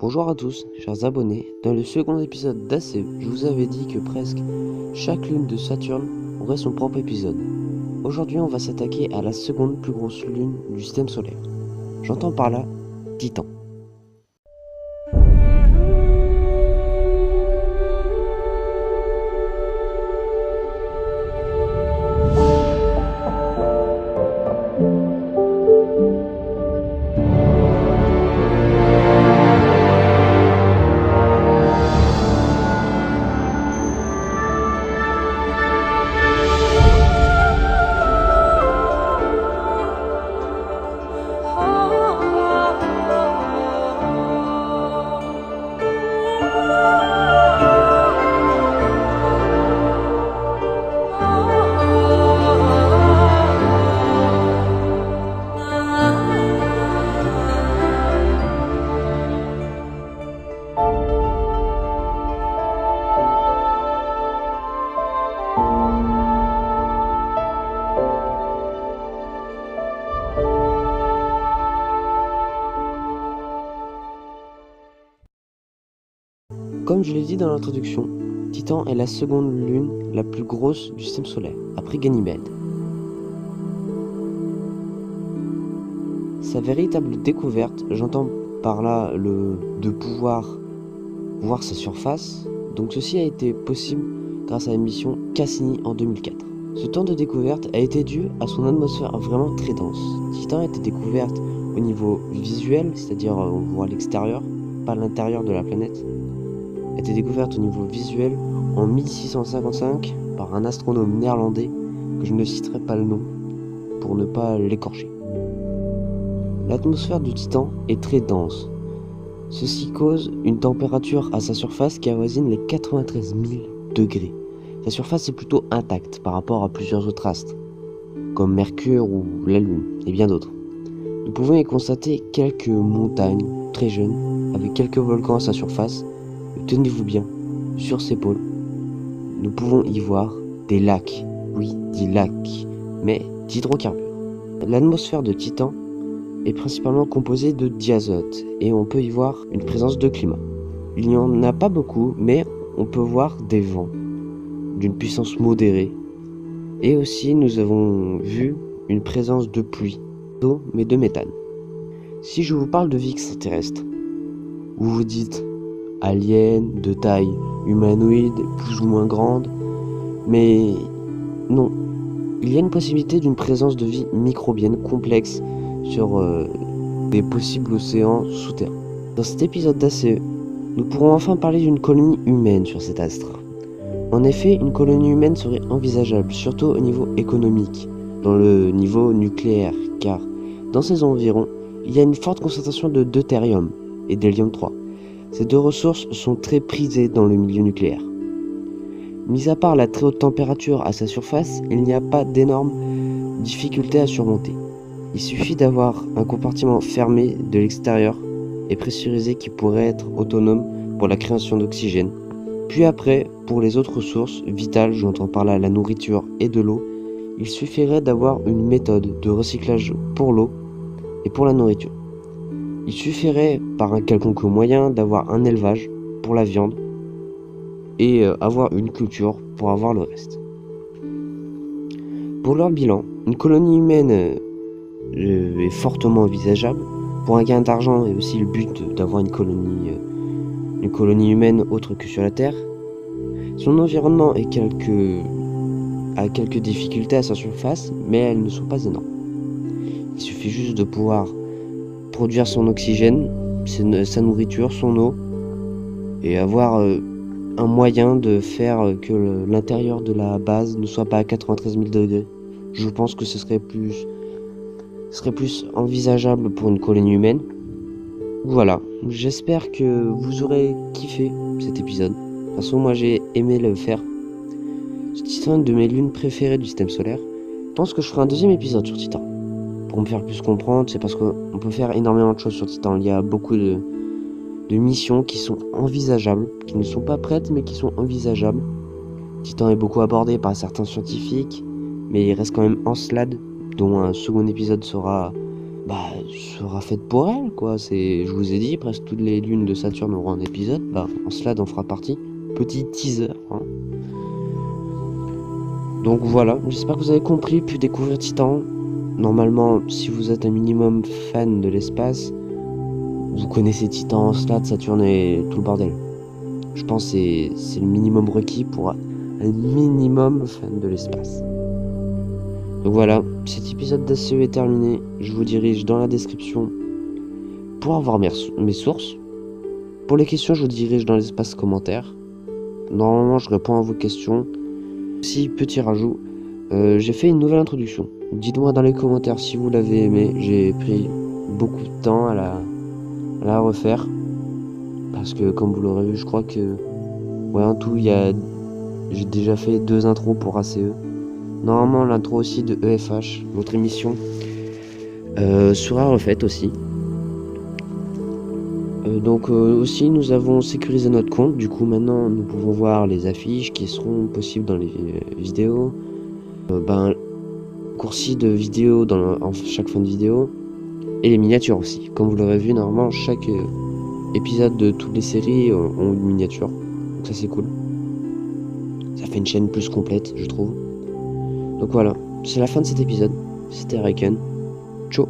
Bonjour à tous, chers abonnés. Dans le second épisode d'ACE, je vous avais dit que presque chaque lune de Saturne aurait son propre épisode. Aujourd'hui, on va s'attaquer à la seconde plus grosse lune du système solaire. J'entends par là Titan. Comme je l'ai dit dans l'introduction, Titan est la seconde lune la plus grosse du système solaire, après Ganymède. Sa véritable découverte, j'entends par là de pouvoir voir sa surface, donc ceci a été possible grâce à la mission Cassini en 2004. Ce temps de découverte a été dû à son atmosphère vraiment très dense. Titan a été découverte au niveau visuel, c'est-à-dire on voit l'extérieur, pas l'intérieur de la planète. A été découverte au niveau visuel en 1655 par un astronome néerlandais que je ne citerai pas le nom pour ne pas l'écorcher. L'atmosphère de Titan est très dense. Ceci cause une température à sa surface qui avoisine les 93 000 degrés. Sa surface est plutôt intacte par rapport à plusieurs autres astres, comme Mercure ou la Lune et bien d'autres. Nous pouvons y constater quelques montagnes très jeunes avec quelques volcans à sa surface. Tenez-vous bien, sur ses pôles, nous pouvons y voir des lacs, oui, des lacs, mais d'hydrocarbures. L'atmosphère de Titan est principalement composée de diazote et on peut y voir une présence de climat. Il n'y en a pas beaucoup, mais on peut voir des vents d'une puissance modérée et aussi nous avons vu une présence de pluie, d'eau, mais de méthane. Si je vous parle de vie extraterrestre, vous vous dites alien, de taille humanoïde, plus ou moins grande, mais non. Il y a une possibilité d'une présence de vie microbienne complexe sur des possibles océans souterrains. Dans cet épisode d'ACE, nous pourrons enfin parler d'une colonie humaine sur cet astre. En effet, une colonie humaine serait envisageable, surtout au niveau économique, dans le niveau nucléaire, car dans ces environs, il y a une forte concentration de deutérium et d'hélium-3. Ces deux ressources sont très prisées dans le milieu nucléaire. Mis à part la très haute température à sa surface, il n'y a pas d'énormes difficultés à surmonter. Il suffit d'avoir un compartiment fermé de l'extérieur et pressurisé qui pourrait être autonome pour la création d'oxygène. Puis après, pour les autres ressources vitales, j'entends par là la nourriture et de l'eau, il suffirait d'avoir une méthode de recyclage pour l'eau et pour la nourriture. Il suffirait, par un quelconque moyen, d'avoir un élevage pour la viande et avoir une culture pour avoir le reste. Pour leur bilan, une colonie humaine est fortement envisageable. Pour un gain d'argent et aussi le but d'avoir une colonie humaine autre que sur la Terre. Son environnement a quelques difficultés à sa surface, mais elles ne sont pas énormes. Il suffit juste de pouvoir produire son oxygène, sa nourriture, son eau, et avoir un moyen de faire que l'intérieur de la base ne soit pas à 93 000 degrés. Je pense que ce serait plus envisageable pour une colonie humaine. Voilà, j'espère que vous aurez kiffé cet épisode. De toute façon, moi j'ai aimé le faire. Titan est une de mes lunes préférées du système solaire. Je pense que je ferai un deuxième épisode sur Titan. Pour me faire plus comprendre, c'est parce qu'on peut faire énormément de choses sur Titan. Il y a beaucoup de missions qui sont envisageables, qui ne sont pas prêtes, mais qui sont envisageables. Titan est beaucoup abordé par certains scientifiques, mais il reste quand même Encelade, dont un second épisode sera sera faite pour elle, quoi. Je vous ai dit, presque toutes les lunes de Saturne auront un épisode. Encelade en fera partie. Petit teaser, hein. Donc voilà, j'espère que vous avez compris, pu découvrir Titan. Normalement, si vous êtes un minimum fan de l'espace, vous connaissez Titan, Encelade, Saturne et tout le bordel. Je pense que c'est le minimum requis pour un minimum fan de l'espace. Donc voilà, cet épisode d'ACE est terminé. Je vous dirige dans la description pour avoir mes sources. Pour les questions, je vous dirige dans l'espace commentaire. Normalement, je réponds à vos questions. Si, petit rajout, j'ai fait une nouvelle introduction. Dites-moi dans les commentaires si vous l'avez aimé. J'ai pris beaucoup de temps à la refaire. Parce que, comme vous l'aurez vu, je crois que... Ouais, en tout, j'ai déjà fait 2 intros pour ACE. Normalement, l'intro aussi de EFH, votre émission, sera refaite aussi. Donc aussi, nous avons sécurisé notre compte. Du coup, maintenant, nous pouvons voir les affiches qui seront possibles dans les vidéos. Coursi de vidéos en chaque fin de vidéo. Et les miniatures aussi. Comme vous l'aurez vu, normalement, chaque épisode de toutes les séries ont une miniature. Donc ça, c'est cool. Ça fait une chaîne plus complète, je trouve. Donc voilà, c'est la fin de cet épisode. C'était Raiken. Ciao.